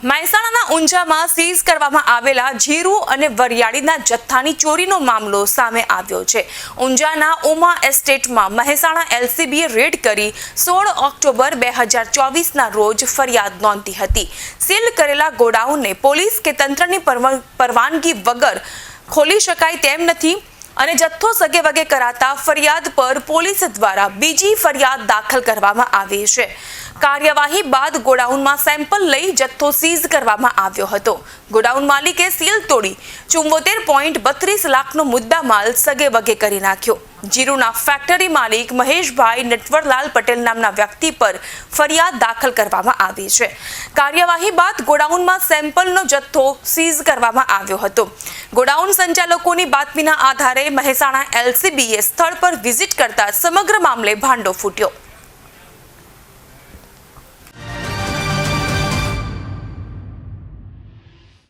મહેસાણાના ઊંઝામાં સીઝ કરવામાં આવેલા જીરું અને વરિયાળીના જથ્થાની ચોરીનો મામલો સામે આવ્યો છે। ઊંઝાના ઉમા એસ્ટેટમાં મહેસાણા એલસીબીએ રેડ કરી 16 ઓક્ટોબર 2024ના રોજ ફરિયાદ નોંધી હતી। સીલ કરેલા ગોડાઉનને પોલીસ કે તંત્રની પરવાનગી વગર ખોલી શકાય તેમ નથી અને જથ્થો સગે વગે કરાતા ફરિયાદ પર પોલીસ દ્વારા બીજી ફરિયાદ દાખલ કરવામાં આવી છે। કાર્યવાહી બાદ ગોડાઉનમાં સેમ્પલ લઈ જથ્થો સીઝ કરવામાં આવ્યો હતો। ગોડાઉન માલિકે સીલ તોડી 74.32 લાખનો મુદ્દામાલ સગે વગે કરી નાખ્યો। જીરુના ફેક્ટરી માલિક મહેશભાઈ નટવરલાલ પટેલ નામના વ્યક્તિ પર ફરિયાદ દાખલ કરવામાં આવી છે। કાર્યવાહી બાદ ગોડાઉનમાં સેમ્પલનો જથ્થો સીઝ કરવામાં આવ્યો હતો। ગોડાઉન સંચાલકોની બાતમીના આધારે મહેસાણા એલસીબીએ સ્થળ પર વિઝિટ કરતા સમગ્ર મામલે ભાંડો ફૂટ્યો।